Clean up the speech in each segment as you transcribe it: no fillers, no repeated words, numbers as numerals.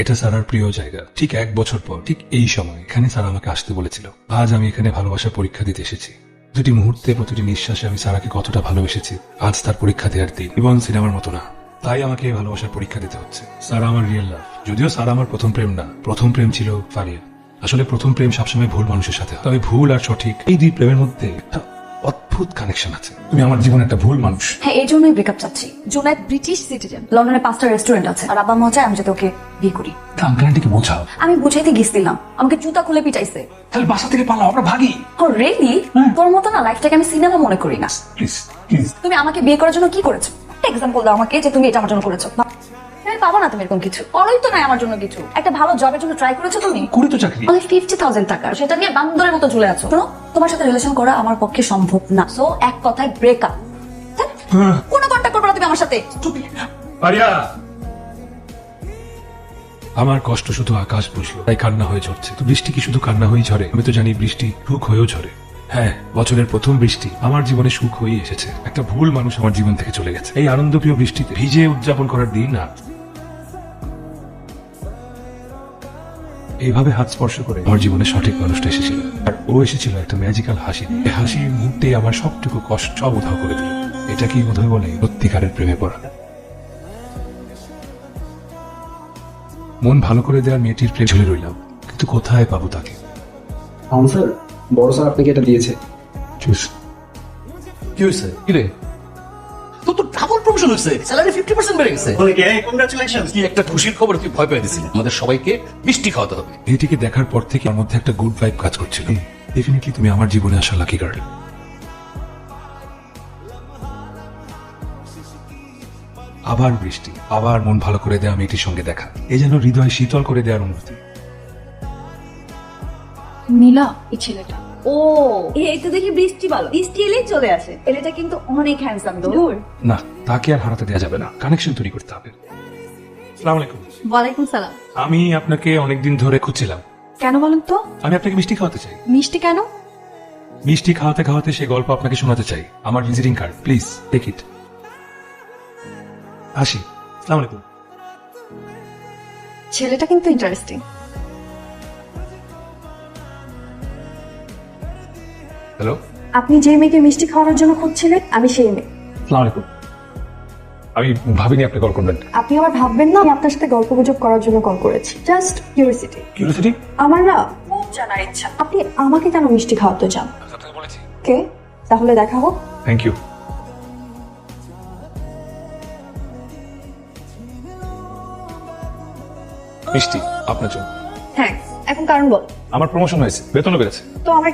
এটা সারার প্রিয় জায়গা। ঠিক 1 বছর পর ঠিক এই সময় এখানে সারা আমাকে আসতে বলেছিল। আজ আমি এখানে ভালোবাসার পরীক্ষা দিতে এসেছি। প্রতিটি মুহূর্তে প্রতিটি নিঃশ্বাসে আমি সারাকে কতটা ভালোবেসেছি। আজ তার পরীক্ষা দেওয়ার দিন। এবং সিনেমার মতো না, তাই আমাকে এই ভালোবাসার পরীক্ষা দিতে হচ্ছে। সারা আমার রিয়েল লাভ। যদিও সারা আমার প্রথম প্রেম না, প্রথম প্রেম ছিল ফারিয়া। আসলে প্রথম প্রেম সবসময় ভুল মানুষের সাথে হয়। তবে ভুল আর সঠিক এই দুই প্রেমের মধ্যে একটা অদ্ভুত কানেকশন আছে। তুমি আমার জীবনে একটা ভুল মানুষ। হ্যাঁ, এই জন্যই ব্রেকআপ চাচ্ছি। জুনায়েদ ব্রিটিশ সিটিজেন, লন্ডনে 5টা রেস্টুরেন্ট আছে, আর আব্বা মা চায় আমি যাতে ওকে বিয়ে করি। আঙ্কেল আন্টিকে বোঝাও। আমি বুঝাইতে গেছিলাম, আমাকে জুতা খুলে পিটাইছে। তাহলে বাসা থেকে পালাও, আমরা ভাগি। ও রিয়েলি? তোর মতো না লাইফটাকে আমি সিনেমা মনে করি না। Please please. তুমি আমাকে বিয়ে করার জন্য কি করেছো? এক্সাম্পল দাও আমাকে যে তুমি এটা আমার জন্য করেছো। আমি পাবো না তুমি এরকম কিছু। করোই তো নাই আমার জন্য কিছু। একটা ভালো জবের জন্য ট্রাই করেছো তুমি? করি তো চাকরি। অনলি 50,000 টাকা, সেটা নিয়ে বান্দরের মতো ঝুলে আছো। শোনো, তোমার সাথে রিলেশন করা আমার পক্ষে সম্ভব না। সো এক কথায় ব্রেকআপ। কোনো কন্টাক্ট করবে না তুমি আমার সাথে। ফারিয়া, আমার কষ্ট শুধু আকাশ বুঝলো, তাই কান্না হয়ে ঝরছে। তো বৃষ্টি কি শুধু কান্না হয়েই ঝরে? আমি তো জানি বৃষ্টি সুখ হয়েও ঝরে। হ্যাঁ, বছরের প্রথম বৃষ্টি আমার জীবনে সুখ হয়ে এসেছে। একটা ভুল মানুষ আমার জীবন থেকে চলে গেছে। এই আনন্দপ্রিয় বৃষ্টিতে ভিজে উদযাপন করার দিন না। এইভাবে হাত স্পর্শ করে আমার জীবনে সঠিক মানুষটা এসেছিল। আর ও এসেছিল একটা ম্যাজিক্যাল হাসি দিয়ে। এই হাসির মুহূর্তে আমার সবটুকু কষ্ট সব উধাও করে দিল। এটা কি বোধহয় বলে সত্যিকারের প্রেমে পড়া। মন ভালো করে দেওয়ার মেয়েটির প্রেম ঝুলে রইলাম, কিন্তু কোথায় পাবো তাকে? স্যার, বড় স্যার আপনাকে এটা দিয়েছে। কি হয়েছে? কি রে, তোর তো ডাবল প্রমোশন হয়েছে, স্যালারি 50% বেড়ে গেছে। কংগ্রাচুলেশনস। কি একটা খুশির খবর, তুই ভয় পেয়ে দিছিলি। আমাদের সবাইকে মিষ্টি খাওয়াতে হবে। মেয়েটিকে দেখার পর থেকে আমার মধ্যে একটা গুড ভাইব কাজ করছিল। ডেফিনেটলি তুমি আমার জীবনে আসা লাকি গার্ল। আবার বৃষ্টি, আবার মন ভালো করে দেওয়া মেয়েটির সঙ্গে দেখা। এই যেন হৃদয় শীতল করে দেওয়ার অনুভূতি। নীলা, এই ছেলেটা। ও, এই তো দেখি বৃষ্টি ভালো। বৃষ্টি এলেই চলে আসে। ছেলেটা কিন্তু অনেক হ্যান্ডসাম। দূর। না, তাকে আর হারাতে দেওয়া যাবে না। কানেকশন তৈরি করতে হবে। আসসালামু আলাইকুম। ওয়ালাইকুম সালাম। আমি আপনাকে অনেকদিন ধরে খুঁজছিলাম। কেন বলেন তো? আমি আপনাকে মিষ্টি খাওয়াতে চাই। মিষ্টি কেন? মিষ্টি খাওয়াতে খাওয়াতে সে গল্প আপনাকে শোনাতে চাই। আমার visiting card, please take it. আসি। আসসালামু আলাইকুম। ছেলেটা কিন্তু ইন্টারেস্টিং। হ্যালো, আপনি যে মেয়েকে মিষ্টি খাওয়ানোর জন্য খুঁজছিলেন, আমি সেই মেয়ে। আসসালামু আলাইকুম। আমি ভাবিনি আপনি কল করবেন। আপনি আবার ভাববেন না আমি আপনার সাথে গল্প গুজব করার জন্য কল করেছি। Just curiosity. কিউরিওসিটি? আমার না খুব জানার ইচ্ছা, আপনি আমাকে কেন মিষ্টি খাওয়াতে চান? আপনাকে বলেছি। কে? তাহলে দেখা হোক। Thank you. মিষ্টি আপনার জন্য। হ্যাঁ, এখন কারণ বল। আমার প্রমোশন হয়েছে, বেতনও বেড়েছে। তো আমার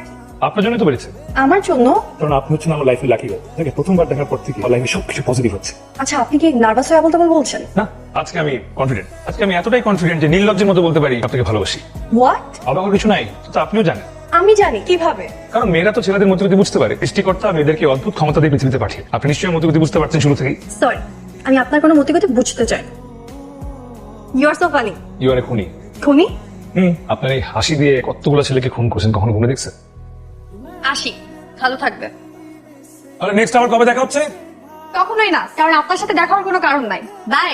আপনার জন্যই তো বেড়েছে। আমার জন্য? কারণ আপনি হচ্ছেন আমার লাইফে লাকি গার্ল। দেখে প্রথমবার দেখার পর থেকে আমার লাইফে সবকিছু পজিটিভ হচ্ছে। আচ্ছা, আপনি কি নার্ভাস হয়ে বলতে বলছেন? না, আজকে আমি কনফিডেন্ট। আজকে আমি এতটাই কনফিডেন্ট যে নির্লজ্জের মতো বলতে পারি আপনাকে ভালোবাসি। হোয়াট? অবাক কিছু নাই, তো আপনিও জানেন। আমি জানি কিভাবে? কারণ মেয়েরা তো ছেলেদের মতিগতি বুঝতে পারে। সৃষ্টিকর্তা মেয়েদেরকে অদ্ভুত ক্ষমতা দিয়ে পৃথিবীতে পাঠিয়ে। আপনি নিশ্চয়ই মতিগতি বুঝতে পারছেন শুরু থেকেই। সরি, আমি আপনার কোনো মতিগতি বুঝতে চাই। You are so funny. You are a খুনি। খুনি? আপনার এই হাসি দিয়ে কতগুলো ছেলেকে খুন করছেন, কখনো গুনে দেখছেন? আসি, ভালো থাকবে। তাহলে নেক্সট আবার কবে দেখা হচ্ছে? কখনোই না, কারণ আপনার সাথে দেখা হওয়ার কোনো কারণ নাই। বাই।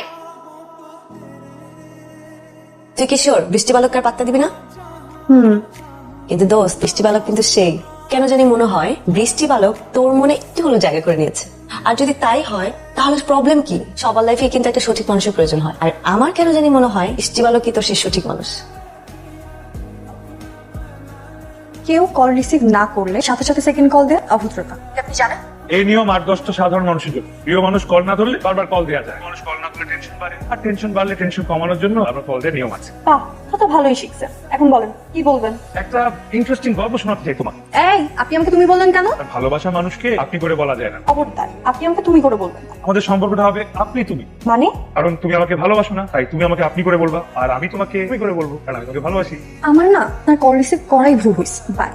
তুই কিশোর, বৃষ্টি বালককে পাত্তা দিবি না? কিন্তু দোস্ত, বৃষ্টি বালক কিন্তু সেই। কেন জানি মনে হয় বৃষ্টি বালক তোর মনে একটু হলো জায়গা করে নিয়েছে। আর যদি তাই হয় তাহলে প্রবলেম কি? সবার লাইফে কিন্তু একটা সঠিক মানুষের প্রয়োজন হয়। আর আমার কেন জানি মনে হয় বৃষ্টি বালক কি তোর সেই সঠিক মানুষ। কেউ কল রিসিভ না করলে সাথে সাথে সেকেন্ড কল দেয় অভদ্রতা। আপনি জানেন? এই নিয়ম 8-10টা সাধারণ মানুষের জন্য। প্রিয় মানুষ কল না ধরলে বারবার কল দেওয়া যায়। মানুষ কল না করলে টেনশন বাড়ে, আর টেনশন বাড়লে টেনশন কমানোর জন্য আবার কল দেওয়ার নিয়ম আছে। বাহ, কত ভালোই শিখছেন। এখন বলেন কি বলবেন? একটা ইন্টারেস্টিং গল্প শোনাতে চাই তোমাকে। এই, আপনি আমাকে তুমি বললেন কেন? ভালোবাসা মানুষকে আপনি করে বলা যায় না। খবরদার, আপনি আমাকে তুমি করে বলবেন না। আমাদের সম্পর্কটা হবে আপনি তুমি। মানে? কারণ তুমি আমাকে ভালোবাসো না, তাই তুমি আমাকে আপনি করে বলবা, আর আমি তোমাকে তুমি করে বলবো, কারণ আমি তোমাকে ভালোবাসি। আমার না আপনার কল রিসিভ করাই ভুল হয়েছে। বাই।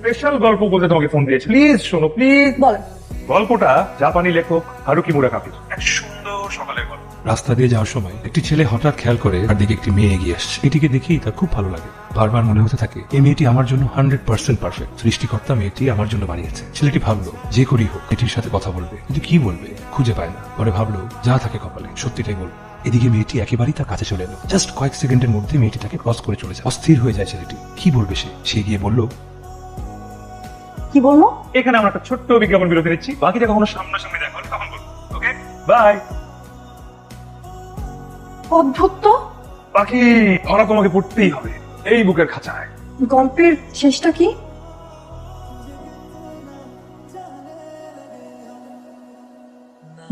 স্পেশাল গল্প বলতে তোমাকে ফোন দিয়েছি, প্লিজ শোনো প্লিজ। বলেন। গল্পটা জাপানি লেখক হারুকি মুরাকামির। এক সুন্দর সকালের গল্প। রাস্তা দিয়ে যাওয়ার সময় একটি ছেলে হঠাৎ খেয়াল করে তার দিকে একটি মেয়ে এগিয়ে আসছে। এটিকে দেখেই তার খুব ভালো লাগে। বারবার মনে হতে থাকে এই মেয়েটি আমার জন্য 100% পারফেক্ট। সৃষ্টিকর্তা মেয়েটি আমার জন্য বানিয়েছে। ছেলেটি ভাবলো যে করেই হোক এটির সাথে কথা বলবে, কিন্তু কি বলবে খুঁজে পায় না। পরে ভাবলো যা থাকে কপালে সত্যিটাই বলবো। এদিকে মেয়েটি একেবারেই তার কাছে চলে এলো। জাস্ট কয়েক সেকেন্ডের মধ্যে মেয়েটি তাকে ক্রস করে চলে যায়। অস্থির হয়ে যায় ছেলেটি। কি বলবে সে গিয়ে বলল, কি বলবো? এখানে আমরা একটা ছোট্ট বিজ্ঞাপন বিরতি দিচ্ছি, বাকিটা কখনো সামনাসামনি দেখা হলে তখন বলবো। ওকে, বাই। অদ্ভুত তো। বাকি ধরা তোমাকে পড়তেই হবে এই বুকের খাঁচায়। গল্পের শেষটা কি?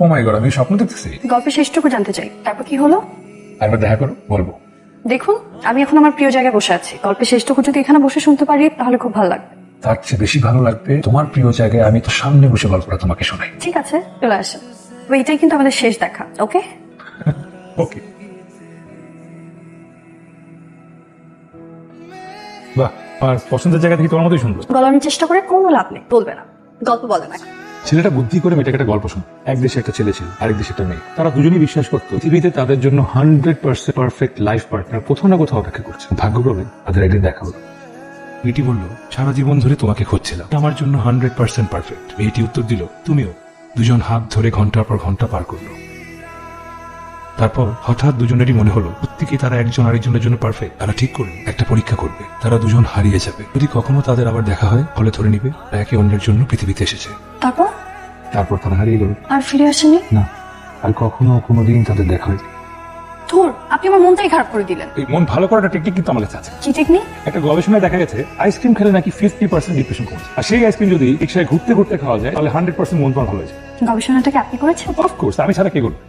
ও মাই গড, আমি স্বপ্ন দেখতেছি। গল্পের শেষটুকু জানতে চাই, তারপর কি হলো? একবার দেখা করো, বলবো। দেখুন, আমি এখন আমার প্রিয় জায়গায় বসে আছি। গল্পের শেষটুকু যদি এখানে বসে শুনতে পারি তাহলে খুব ভালো লাগবে। তার চেয়ে বেশি ভালো লাগবে তোমার প্রিয় জায়গায় আমি তো সামনে বসে গল্পটা তোমাকে শোনাই। ঠিক আছে, চলে আসেন। তো এটাই কিন্তু আমাদের শেষ দেখা, ওকে? ওকে। বাহ, আর পছন্দের জায়গা থেকে তোমার মতোই সুন্দর। গলানোর চেষ্টা করে কোনো লাভ নেই, বলবে না। গল্প বলে না। ছেলেটা বুদ্ধি করে মেয়েটাকে একটা গল্প শোনে। এক দেশে একটা ছেলে ছিল, আরেক দেশে একটা মেয়ে। তারা দুজনেই বিশ্বাস করতো পৃথিবীতে তাদের জন্য 100% পারফেক্ট লাইফ পার্টনার কোথাও না কোথাও অপেক্ষা করছে। ভাগ্যক্রমে তাদের একদিন দেখা হলো। মেয়েটি বলল, সারা জীবন ধরে তোমাকে খুঁজছিলাম, আমার জন্য 100% পারফেক্ট। মেয়েটি উত্তর দিল, তুমিও। দুজন হাত ধরে ঘন্টার পর ঘন্টা পার করলো। তারপর হঠাৎ দুজনেরই মনে হলো প্রত্যেকেই তারা একজন আরেকজনের জন্য পারফেক্ট। তারা ঠিক করলো একটা পরীক্ষা করবে। তারা দুজন হারিয়ে যাবে। যদি কখনো তাদের আবার দেখা হয় ফলে ধরে নিবে একে অন্যের জন্য পৃথিবীতে এসেছে। তারপর তারা হারিয়ে গেল, আর ফিরে আসেনি। না আর কখনো কোনোদিন তাদের দেখা হয়। ধুর, আপনি আমার মনটাই খারাপ করে দিলেন। এই মন ভালো করাটা টেকনিক কিন্তু আমার কাছে আছে। কি টেকনিক? একটা গবেষণায় দেখা গেছে আইসক্রিম খেলে নাকি 50% ডিপ্রেশন কমছে। আর সেই আইসক্রিম যদি রিক্সায় ঘুরতে ঘুরতে খাওয়া যায় তাহলে 100% মন ভালো হয়ে যায়। গবেষণাটাকে আপনি করেছেন? অফকোর্স, আমি ছাড়া কে করবে?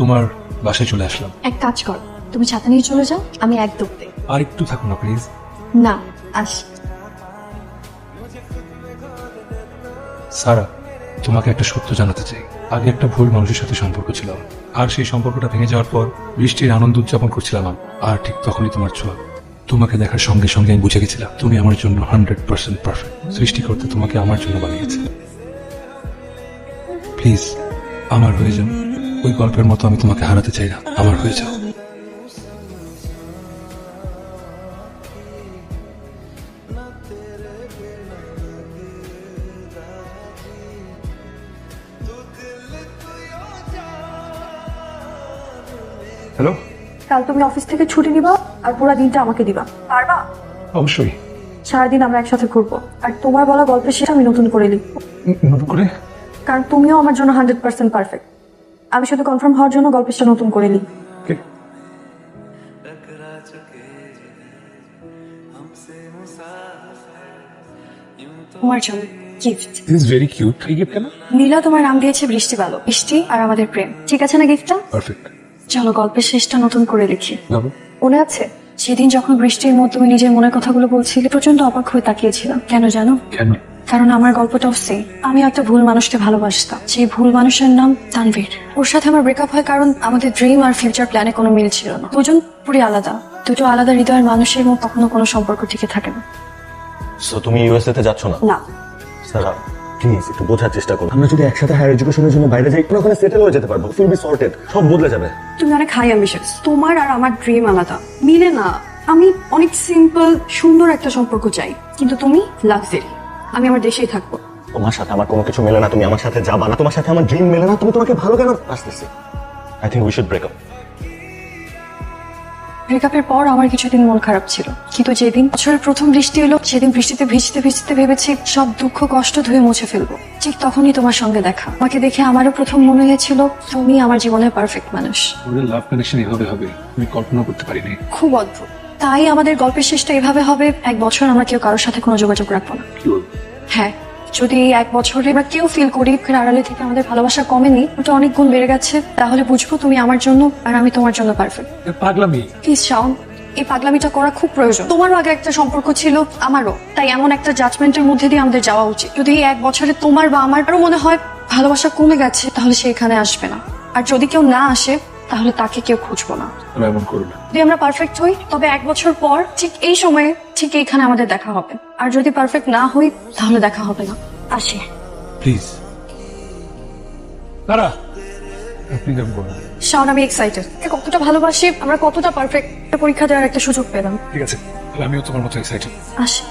তোমার বাসায় চলে আসলাম। এক কাজ কর, তুমি ছাতা নিয়ে চলে যাও, আমি এক দৌড়তে। আর একটু থাকো না প্লিজ। না, আস। সারা, তোমাকে একটা সত্য জানাতে চাই। আগে একটা ভুল মানুষের সাথে সম্পর্ক ছিল আমার। আর সেই সম্পর্কটা ভেঙে যাওয়ার পর বৃষ্টির আনন্দ উদযাপন করছিলাম আমি। আর ঠিক তখনই তোমার ছোঁয়া। তোমাকে দেখার সঙ্গে সঙ্গে আমি বুঝে গেছিলাম তুমি আমার জন্য 100% পারফেক্ট। সৃষ্টিকর্তা তোমাকে আমার জন্য বানিয়েছে। প্লিজ আমার হয়ে যাও। ওই গল্পের মতো আমি তোমাকে হারাতে চাই না। আমার হয়ে যাও। হ্যালো। কাল তুমি অফিস থেকে ছুটি নিবা আর পুরো দিনটা আমাকে দিবা, পারবা? অবশ্যই। সারাদিন আমরা একসাথে ঘুরবো আর তোমার বলা গল্পের শেষ আমি নতুন করে লিখবো। নতুন করে? কারণ তুমিও আমার জন্য 100% পারফেক্ট। আমি শুধু কনফার্ম হওয়ার জন্য গল্পেরটা নতুন করে লিখব। Okay. তোমার জন্য gift. This is very cute. এই গিফট কেন? নীলা তোমার নাম দিয়েছে বৃষ্টি বালক। বৃষ্টি আর আমাদের প্রেম, ঠিক আছে না গিফটটা? পারফেক্ট। চলো গল্পের শেষটা নতুন করে লিখি। যাবো। মনে আছে সেদিন যখন বৃষ্টির মধ্যে তুমি নিজের মনের কথাগুলো বলছিলে, প্রচন্ড অবাক হয়ে তাকিয়েছিলাম। কেন জানো? কেন? কারণ আমার গল্পটাও সেম। আমি একটা ভুল মানুষকে ভালোবাসতাম। সেই ভুল মানুষের নাম তানভীর। ওর সাথে আমার ব্রেকআপ হয় কারণ আমাদের ড্রিম আর ফিউচার প্ল্যানে কোনো মিল ছিল না। দুজন পুরো আলাদা, দুটো আলাদা হৃদয়ের মানুষের মতো কখনো কোনো সম্পর্ক টিকে থাকে না। সো তুমি ইউএসএ তে যাচ্ছ না? না। সারা প্লিজ একটু বোঝার চেষ্টা করো। আমরা যদি একসাথে হায়ার এডুকেশনের জন্য বাইরে যাই, আমরা ওখানে সেটেল হয়ে যেতে পারবো। উইল বি সর্টেড, সব বদলে যাবে। তুমি অনেক হাই অ্যাম্বিশাস। তোমার আর আমার ড্রিম আলাদা, মিলে না। আমি অনেক সিম্পল সুন্দর একটা সম্পর্ক চাই, কিন্তু তুমি লাক্সারি। আমি আমার দেশেই থাকবো। তোমার সাথে আমার কোনো কিছু মেলে না, তুমি আমার সাথে যাবা না। তোমার সাথে আমার ড্রিম মেলে না, তুমি তোমাকে ভালো কেন আসতেছি? I think we should break up. ব্রেকআপের পর আমার কিছুদিন মন খারাপ ছিল, কিন্তু যেদিন বছরের প্রথম বৃষ্টি এলো সেদিন বৃষ্টিতে ভিজতে ভিজতে ভেবেছি সব দুঃখ কষ্ট ধুয়ে মুছে ফেলবো। ঠিক তখনই তোমার সঙ্গে দেখা। আমাকে দেখে আমারও প্রথম মনে হয়েছিল তুমি আমার জীবনের পারফেক্ট মানুষ। ওদের লাভ কানেকশন এভাবে হবে আমি কল্পনা করতে পারিনি। খুব অদ্ভুত। তাই আমাদের গল্পের শেষটা এভাবে হবে, 1 বছর আমরা কেউ কারোর সাথে কোনো যোগাযোগ রাখবো না। কি বলবো? হ্যাঁ, যদি এই 1 বছরে আমরা কেউ ফিল করি আড়ালে থেকে আমাদের ভালোবাসা কমেনি, ওটা অনেক গুণ বেড়ে গেছে, তাহলে বুঝবো তুমি আমার জন্য আর আমি তোমার জন্য পারফেক্ট। পাগলামি। প্লিজ শাওন, এই পাগলামিটা করা খুব প্রয়োজন। তোমারও আগে একটা সম্পর্ক ছিল, আমারও। তাই এমন একটা জাজমেন্টের মধ্যে দিয়ে আমাদের যাওয়া উচিত। যদি এই 1 বছরে তোমার বা আমার আরো মনে হয় ভালোবাসা কমে গেছে, তাহলে সে এখানে আসবে না। আর যদি কেউ না আসে তাহলে তাকে কেউ খুঁজবো না। এমন করো না। যদি আমরা পারফেক্ট হই তবে 1 বছর পর ঠিক এই সময়ে ঠিক এইখানে আমাদের দেখা হবে। আর যদি পারফেক্ট না হই তাহলে দেখা হবে না। আসি। প্লিজ। তারা প্লিজ এমন করো না। শাওন, আমি এক্সাইটেড। কতটা ভালোবাসি, আমরা কতটা পারফেক্ট পরীক্ষা দেওয়ার একটা সুযোগ পেলাম। ঠিক আছে, তাহলে আমিও তোমার মতো এক্সাইটেড। আসি।